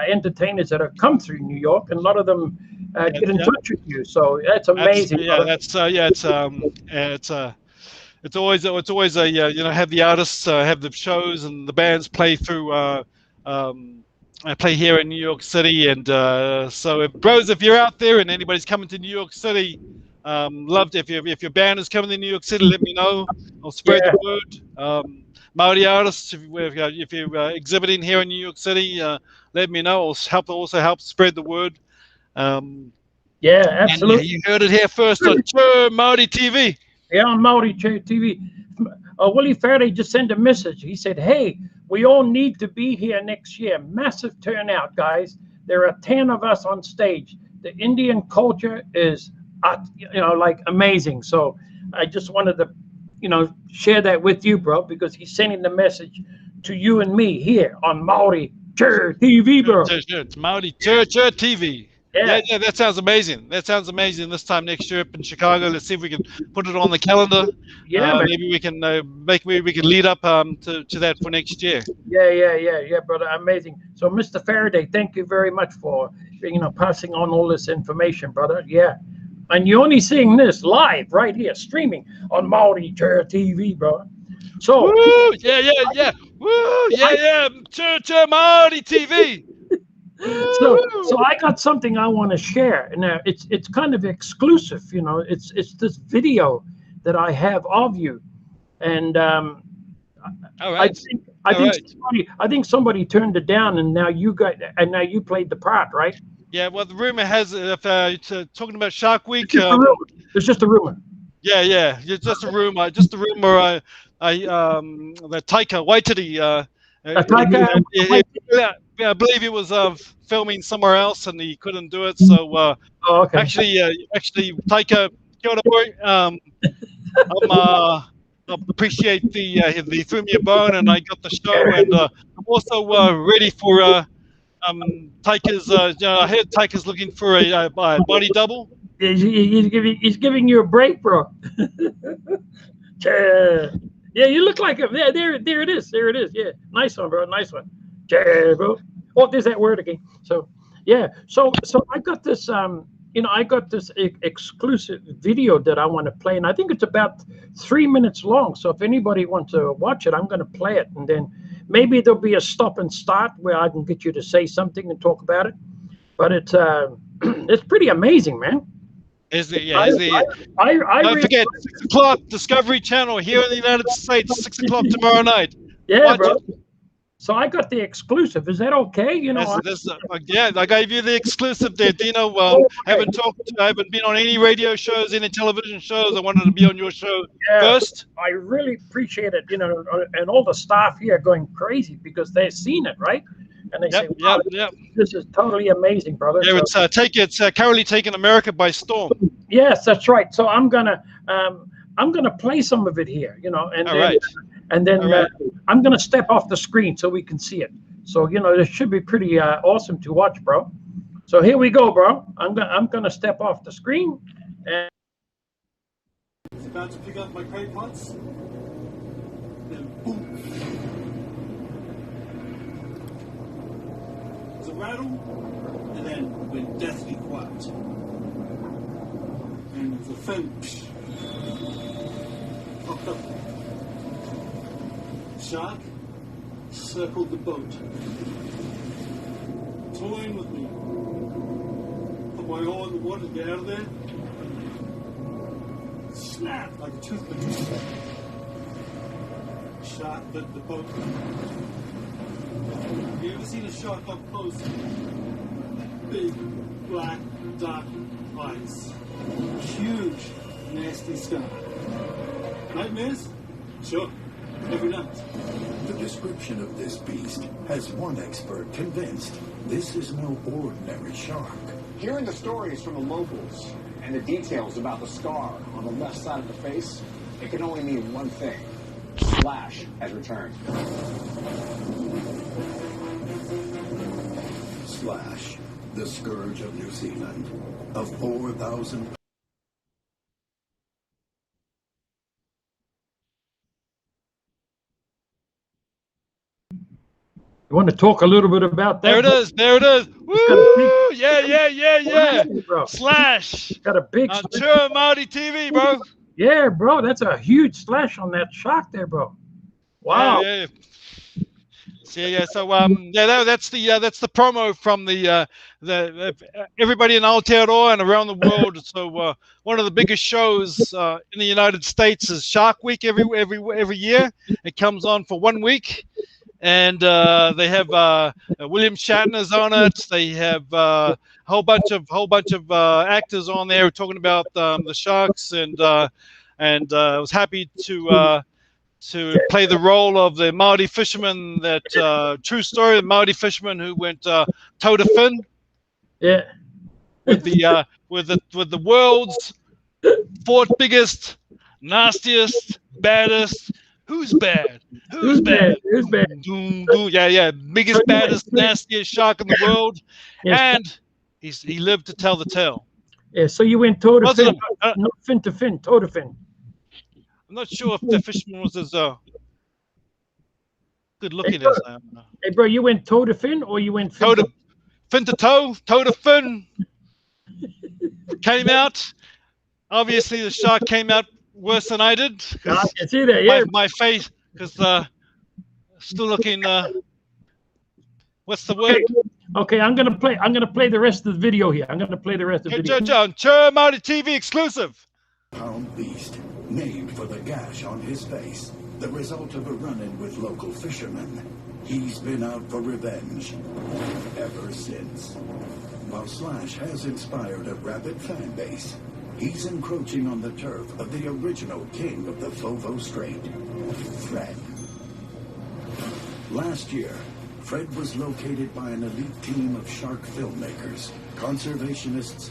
entertainers that have come through New York, and a lot of them get in touch with you. So that's amazing. It's always have the artists have the shows and the bands play through. I play here in New York City, and so if you're out there and anybody's coming to New York City. Loved if your band is coming to New York City, let me know. I'll spread the word. Māori artists, if you're exhibiting here in New York City, let me know. I'll also help spread the word. Yeah, absolutely. You heard it here first on Chur Māori TV. Yeah, on Māori Chur TV. Willie Faraday just sent a message. He said, "Hey, we all need to be here next year. Massive turnout, guys. There are 10 of us on stage. The Indian culture is amazing." So I just wanted to, share that with you, bro, because he's sending the message to you and me here on Māori Chur TV, bro. It's Māori Chur TV. Yeah, that sounds amazing. This time next year up in Chicago. Let's see if we can put it on the calendar. Yeah, maybe we can lead up to that for next year. Yeah, brother, amazing. So, Mr. Faraday, thank you very much for passing on all this information, brother. Yeah. And you're only seeing this live right here, streaming on Māori Chur TV, bro. So, woo, yeah. Woo, yeah. Chur Māori TV. So I got something I want to share. Now it's kind of exclusive, It's this video that I have of you, and all right. I think somebody turned it down, and now you played the part, right? Yeah, well, the rumor has if talking about Shark Week. It's just a rumor. Yeah, it's just a rumor. That Taika Waititi. I believe he was filming somewhere else and he couldn't do it. So okay. Actually, Taika, kia ora boy. I appreciate he threw me a bone and I got the show, and I'm also ready for. Taika's. I heard Taika's looking for a body double. He's giving you a break, bro. Yeah, you look like him. Yeah, there it is. Yeah, nice one, bro. Nice one. Bro. Oh, there's that word again. So, yeah. So I got this. I got this exclusive video that I want to play, and I think it's about 3 minutes long. So if anybody wants to watch it, I'm going to play it, and then maybe there'll be a stop and start where I can get you to say something and talk about it. But it's it's pretty amazing, man. Is the yeah? Is the don't forget 6 o'clock Discovery Channel here in the United States. 6 o'clock tomorrow night. Yeah, Watch bro. it. So I got the exclusive. Is that okay? You know, Yeah, I gave you the exclusive there, Dino. I haven't been on any radio shows, any television shows. I wanted to be on your show first. I really appreciate it. You know, and all the staff here are going crazy because they've seen it, right? And they say, wow, this is totally amazing, brother. Yeah, it's currently taking America by storm. Yes, that's right. So I'm gonna play some of it here, you know, and then I'm gonna step off the screen so we can see it. So you know, this should be pretty awesome to watch, bro. So here we go, bro. I'm gonna step off the screen. And it's about to pick up my crate pots. Then boom. There's a rattle, and then went deathly quiet. And the fin popped up. Shark circled the boat, toying with me. Put my oar in the water to get out of there. Snapped like a toothpick. Shark bit the boat. Have you ever seen a shark up close? Big, black, dark eyes. Huge, nasty scar. Nightmares? Sure. Every night. The description of this beast has one expert convinced this is no ordinary shark. Hearing the stories from the locals and the details about the scar on the left side of the face, it can only mean one thing. Slash has returned. Slash, the scourge of New Zealand, of 4,000... you want to talk a little bit about that? There it is. Woo! Yeah. Bro. Slash. Got a big on Chur Māori TV, bro. Yeah, bro. That's a huge slash on that shark there, bro. Wow. Yeah. So that's the promo from the everybody in Aotearoa and around the world. So one of the biggest shows in the United States is Shark Week every year. It comes on for 1 week. And they have William Shatner's on it. They have a whole bunch of actors on there talking about the sharks, and I was happy to play the role of the Māori fisherman. That true story, the Māori fisherman who went toe to fin. Yeah. With the world's fourth biggest, nastiest, baddest. Who's bad? Who's bad? Who's bad? Yeah. Biggest, baddest, nastiest shark in the world. Yes. And he lived to tell the tale. Yeah, so you went toe to fin, not fin to fin, toe to fin. I'm not sure if the fisherman was as good looking as I am. Hey, bro, you went toe to fin or you went fin fin to toe to fin. Came out. Obviously, the shark came out worse than I did. I can see that, yeah. My face, because still looking. What's the word? Okay, I'm gonna play the rest of the video here. I'm gonna play the rest of the video. John, Chur Māori TV exclusive. Pound beast, named for the gash on his face, the result of a run-in with local fishermen. He's been out for revenge ever since. While Slash has inspired a rabid fan base, he's encroaching on the turf of the original king of the Fovo Strait, Fred. Last year, Fred was located by an elite team of shark filmmakers, conservationists,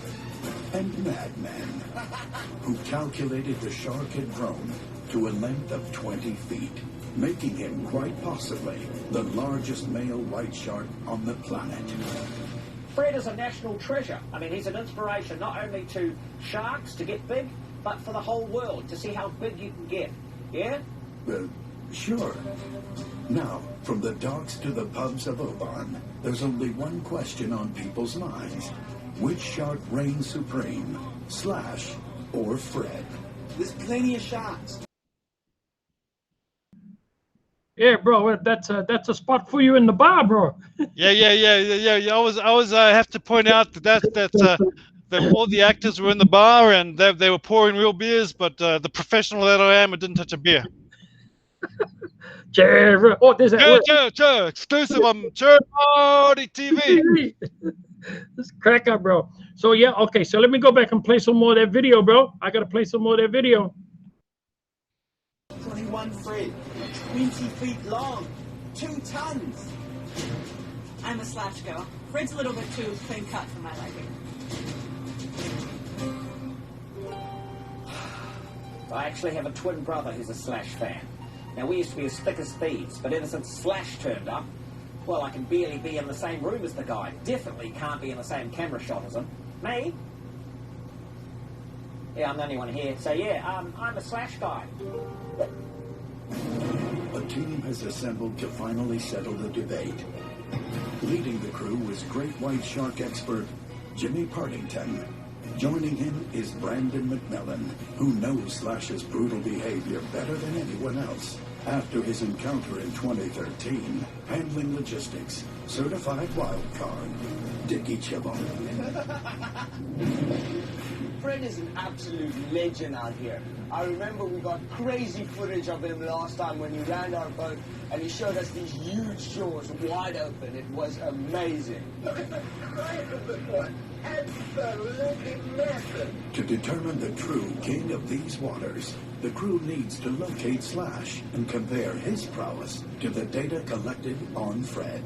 and madmen who calculated the shark had grown to a length of 20 feet, making him quite possibly the largest male white shark on the planet. Fred is a national treasure. I mean, he's an inspiration not only to sharks to get big, but for the whole world to see how big you can get. Yeah? Sure. Now, from the docks to the pubs of Oban, there's only one question on people's minds. Which shark reigns supreme, Slash or Fred? There's plenty of sharks. Yeah, bro. That's a spot for you in the bar, bro. Yeah. I was have to point out that all the actors were in the bar and they were pouring real beers, but the professional that I am, I didn't touch a beer. Jerry. Oh, there's that word. Exclusive on Charity TV. This crack up, bro. So yeah, okay. So let me go back and play some more of that video, bro. I gotta play some more of that video. 21 feet, 20 feet long, 2 tons. I'm a slash girl. Fred's a little bit too clean cut for my liking. I actually have a twin brother who's a Slash fan. Now, we used to be as thick as thieves, but ever since Slash turned up, well, I can barely be in the same room as the guy. Definitely can't be in the same camera shot as him. Me? Yeah, I'm the only one here. So, yeah, I'm a Slash guy. A team has assembled to finally settle the debate. Leading the crew was great white shark expert Jimmy Partington. Joining him is Brandon McMillan, who knows Slash's brutal behavior better than anyone else. After his encounter in 2013, handling logistics, certified wild card, Dickie Chibble. Fred is an absolute legend out here. I remember we got crazy footage of him last time when he ran our boat and he showed us these huge jaws wide open. It was amazing. Look at the size of the boat. Absolutely massive. To determine the true king of these waters, the crew needs to locate Slash and compare his prowess to the data collected on Fred.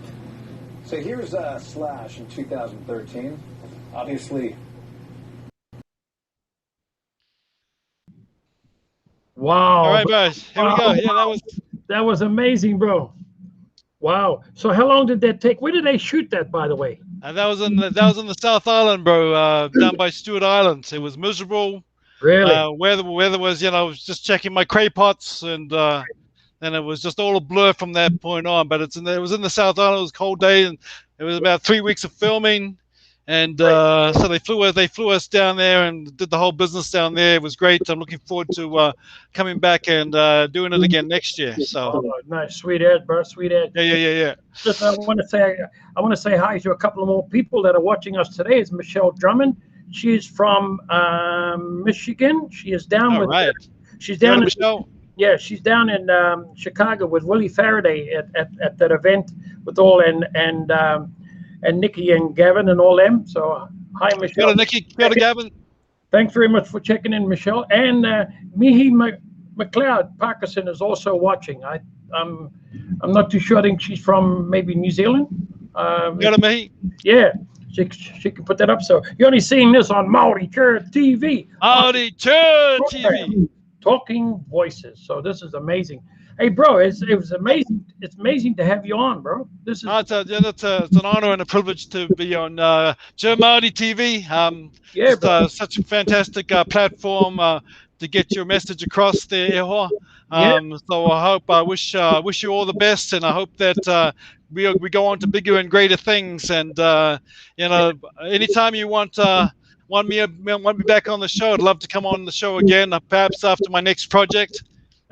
So here's Slash in 2013. Obviously, Wow. All right, guys, here we go. Yeah, that was amazing, bro. Wow. So how long did that take? Where did they shoot that, by the way? and that was in the South Island, bro, down by Stewart Island. It was miserable. Really? Weather was, I was just checking my cray pots, and it was just all a blur from that point on. But it was in the South Island. It was a cold day, and it was about 3 weeks of filming. And so they flew us down there and did the whole business down there. It was great. I'm looking forward to coming back and doing it again next year. So Oh, nice, sweet Ed, bro, sweet Ed. yeah. Listen, I want to say hi to a couple of more people that are watching us today. It's Michelle Drummond. She's from Michigan. She is down All with. right. She's down. Michelle. Yeah, she's down in Chicago with Willie Faraday at that event with all and Nikki and Gavin and all them. So hi, Michelle. Got a Nikki. Got a Gavin. Thanks very much for checking in, Michelle. And Mihi McLeod Parkinson is also watching. I'm not too sure. I think she's from maybe New Zealand. Got a Mihi. Yeah, she can put that up. So you're only seeing this on Maori Church TV. Maori Church TV. Talking Voices. So this is amazing. Hey, bro, it was amazing. It's amazing to have you on, bro. This is It's an honor and a privilege to be on Maori TV. Yeah, It's bro. such a fantastic platform to get your message across there, Eho. So I wish you all the best, and I hope that we go on to bigger and greater things. And anytime you want me back on the show, I'd love to come on the show again, perhaps after my next project.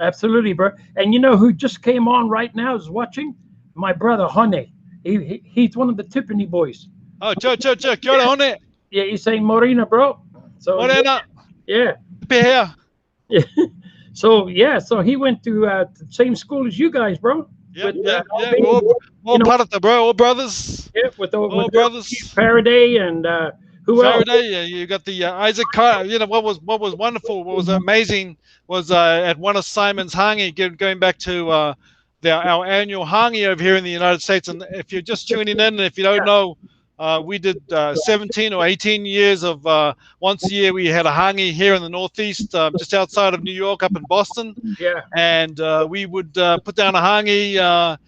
Absolutely, bro. And you know who just came on right now is watching? My brother, Hone. He's one of the Tiffany boys. Oh, Kia ora, hone. Yeah, he's saying Morena, bro. So Morena. yeah. Be here. So he went to the same school as you guys, bro. Yeah. With, All part of the bro, all brothers. Yeah, with brothers. Faraday and who else? Faraday, you got the Isaac Carr. What was wonderful, what was amazing was at one of Simon's hangi, going back to our annual hangi over here in the United States. And if you're just tuning in, and if you don't know, we did 17 or 18 years of once a year we had a hangi here in the Northeast, just outside of New York, up in Boston. Yeah. And we would put down a hangi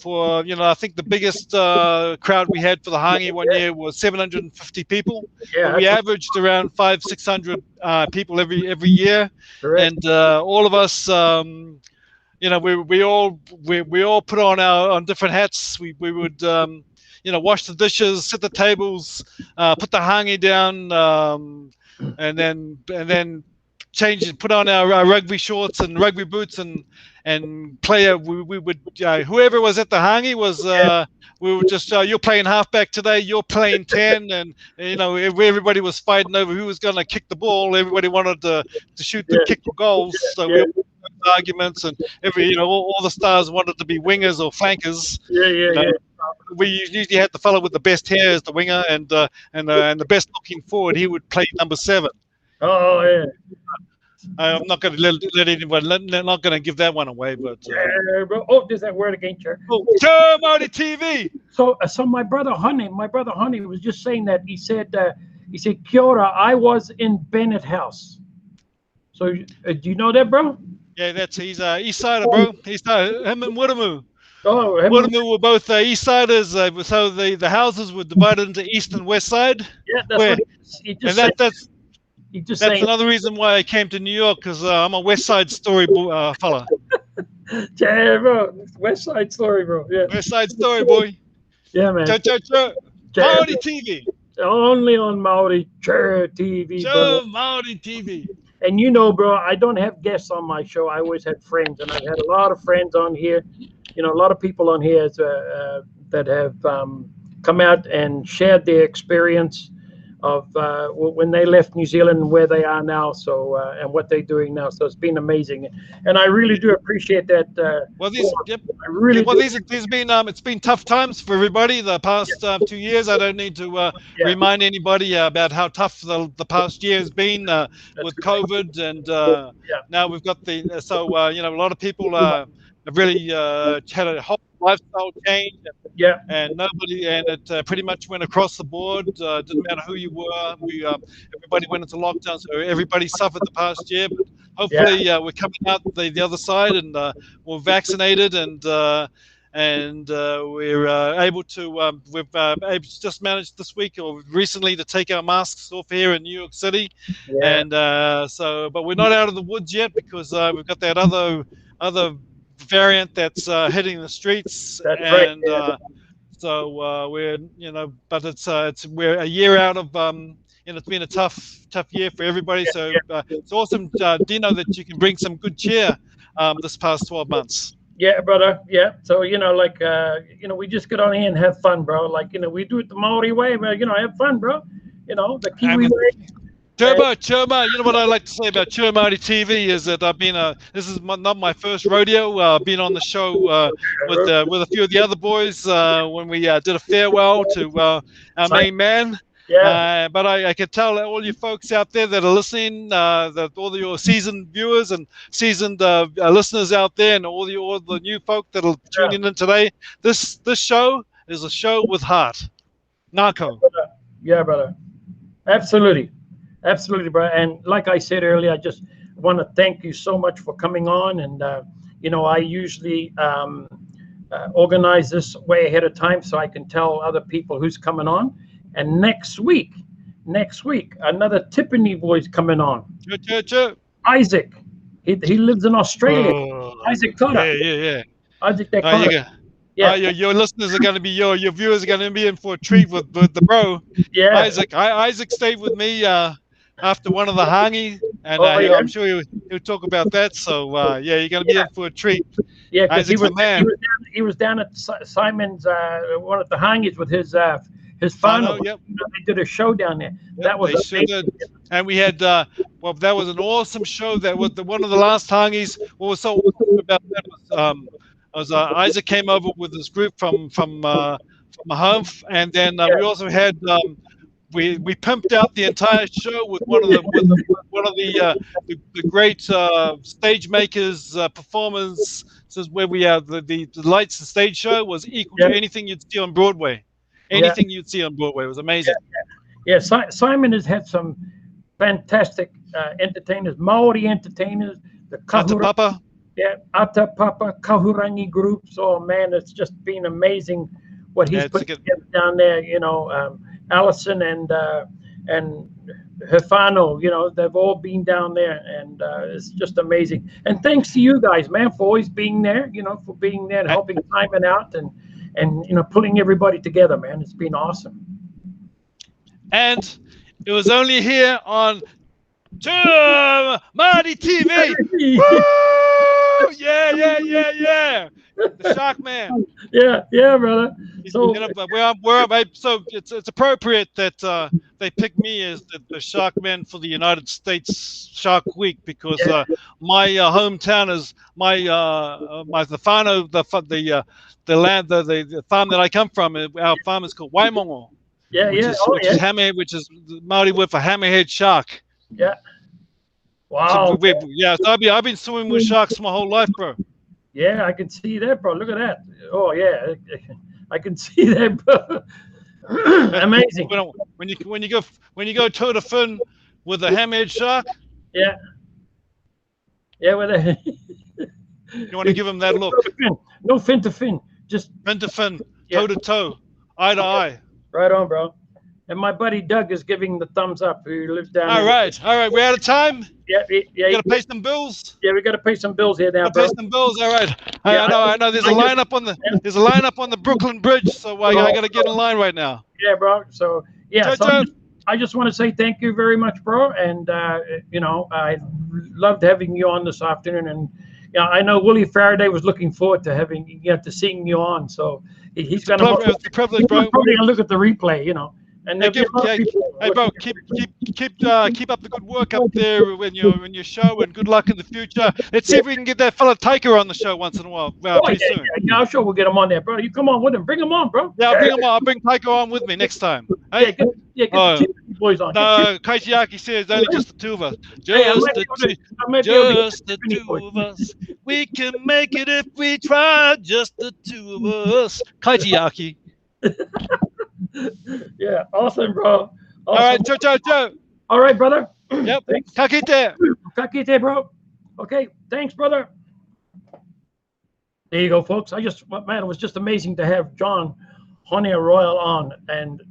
for I think the biggest crowd we had for the hangi one year was 750 people. Yeah. We averaged around 500-600 people every year. Correct. And all of us we all put on different hats. We would wash the dishes, set the tables, put the hangi down, and then put on our rugby shorts and rugby boots and play. We would whoever was at the hangi was. We were just you're playing halfback today. You're playing 10, and everybody was fighting over who was going to kick the ball. Everybody wanted to shoot the kick for goals. So we had arguments, and all the stars wanted to be wingers or flankers. We usually had the fellow with the best hair as the winger, and the best looking forward. He would play number 7. Oh yeah. I'm not going to let anyone. Not going to give that one away, but. Bro. Oh, there's that word again, Chair. Chair Marty TV. So my brother Honey was just saying that he said Kia ora, I was in Bennett House. So do you know that, bro? Yeah, he's East Sider, bro. Him and Wiramu. Oh, Wiramu were both East Siders. So the houses were divided into East and West Side. Yeah, that's what he just said. That's another reason why I came to New York, because I'm a West Side Story fella. Yeah, bro. West Side Story, bro. Yeah. West Side Story, boy. Yeah, man. Maori TV. Only on Maori TV. Maori TV. And bro, I don't have guests on my show. I always had friends, and I've had a lot of friends on here. A lot of people on here that have come out and shared their experience of when they left New Zealand and where they are now, so and what they're doing now. So it's been amazing, and I really do appreciate that. It's been tough times for everybody the past 2 years. I don't need to remind anybody about how tough the past year has been with COVID, and now we've got a lot of people have really had a whole lifestyle change, and it pretty much went across the board. Didn't matter who you were. Everybody went into lockdown, so everybody suffered the past year. But hopefully, we're coming out the other side, and we're vaccinated, and we're able to. We've just managed this week or recently to take our masks off here in New York City, and but we're not out of the woods yet, because we've got that other variant that's hitting the streets. That's and right. So we're but we're a year out of it's been a tough year for everybody. So it's awesome, Dino, that you can bring some good cheer this past 12 months. Yeah, brother. Yeah. So we just get on here and have fun, bro. We do it the Maori way, but have fun, bro. The Kiwi way. Chuma, you know what I like to say about Chair Marty TV is that this is not my first rodeo. I've been on the show with a few of the other boys when we did a farewell to our main man. Yeah. But I can tell all you folks out there that are listening, that all your seasoned viewers and seasoned listeners out there, and all the new folk that are tuning in today, this show is a show with heart. Nako. Yeah, brother. Absolutely. Absolutely, bro. And like I said earlier, I just want to thank you so much for coming on. And, I usually organize this way ahead of time so I can tell other people who's coming on. And next week, another Tiffany boy's coming on. Isaac. He lives in Australia. Isaac Cotter. Yeah. Isaac Cotter. Your listeners are going to be your viewers are going to be in for a treat with the bro. Yeah. Isaac stayed with me after one of the hangi, and I'm sure he'll talk about that. So you're going to be in for a treat. Yeah, because he was down at Simon's one of the hangis with his whānau. Yep. They did a show down there. That was amazing. Sure did. And we had that was an awesome show. That was one of the last hangis. What was so awesome about that was Isaac came over with his group from home, and then we also had we pimped out the entire show with one of the great stage makers performances, where we have the lights. The stage show was equal to anything you'd see on Broadway. Anything you'd see on Broadway. It was amazing. Yeah. Simon has had some fantastic entertainers, Maori entertainers, the Kahura. Yeah, Ata Papa, Kahurangi groups. Oh man, it's just been amazing what he's put together down there. Allison and her whānau, they've all been down there, and it's just amazing. And thanks to you guys, man, for always being there. For being there and helping Simon out and pulling everybody together, man. It's been awesome. And it was only here on Marty TV. Woo! Yeah. The Shark Man. Yeah, brother. So So it's appropriate that they pick me as the Shark Man for the United States Shark Week because my hometown is my the farm that I come from. Our farm is called Waimongo. Which is hammerhead, which is Maori word for hammerhead shark. Yeah. Wow. So I've been swimming with sharks my whole life, bro. Yeah, I can see that, bro. Look at that. Oh yeah, I can see that, bro. Amazing. When you go toe to fin with a hammerhead shark. Yeah. Yeah, with a. You want to give him that look. No fin to fin, just fin to fin, toe to toe, eye to eye. Right on, bro. And my buddy Doug is giving the thumbs up. Who lives down. All right. We're out of time. Yeah. You gotta pay some bills. Yeah, we gotta pay some bills here now, bro. Pay some bills. All right. I know. There's a line up on the Brooklyn Bridge, so I gotta get in line right now. Yeah, bro. So yeah. I just want to say thank you very much, bro. And I loved having you on this afternoon. And I know Willie Faraday was looking forward to seeing you on. So he's gonna probably gonna look at the replay, And hey, bro, keep up the good work up there when your show, and good luck in the future. Let's see if we can get that fella Taker on the show once in a while. Pretty soon. Yeah, I'm sure we'll get him on there, bro. You come on with him. Bring him on, bro. Yeah, I'll bring him on. I'll bring Taker on with me next time. Hey, get the boys on. No, Kaitiaki says only just the two of us. Just the two of us. We can make it if we try. Just the two of us. Kaitiaki. Yeah, awesome, bro. Awesome. All right, ciao. All right, brother. Yep. Thanks. Kakite, bro. Okay, thanks, brother. There you go, folks. It was just amazing to have John Honia Royal on and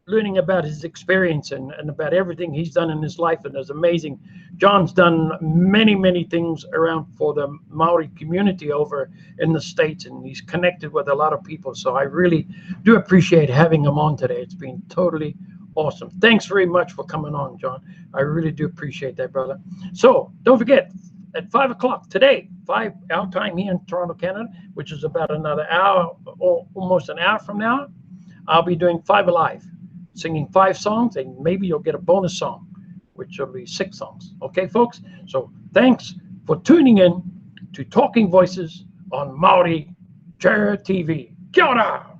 learning about his experience and about everything he's done in his life. And it's amazing. John's done many things around for the Maori community over in the States, and he's connected with a lot of people. So I really do appreciate having him on today. It's been totally awesome. Thanks very much for coming on, John. I really do appreciate that, brother. So don't forget, at 5 o'clock today, 5 our time here in Toronto, Canada, which is about another hour or almost an hour from now, I'll be doing 5 Alive, singing 5 songs, and maybe you'll get a bonus song, which will be 6 songs. Okay, folks? So thanks for tuning in to Talking Voices on Maori Chair TV. Kia ora!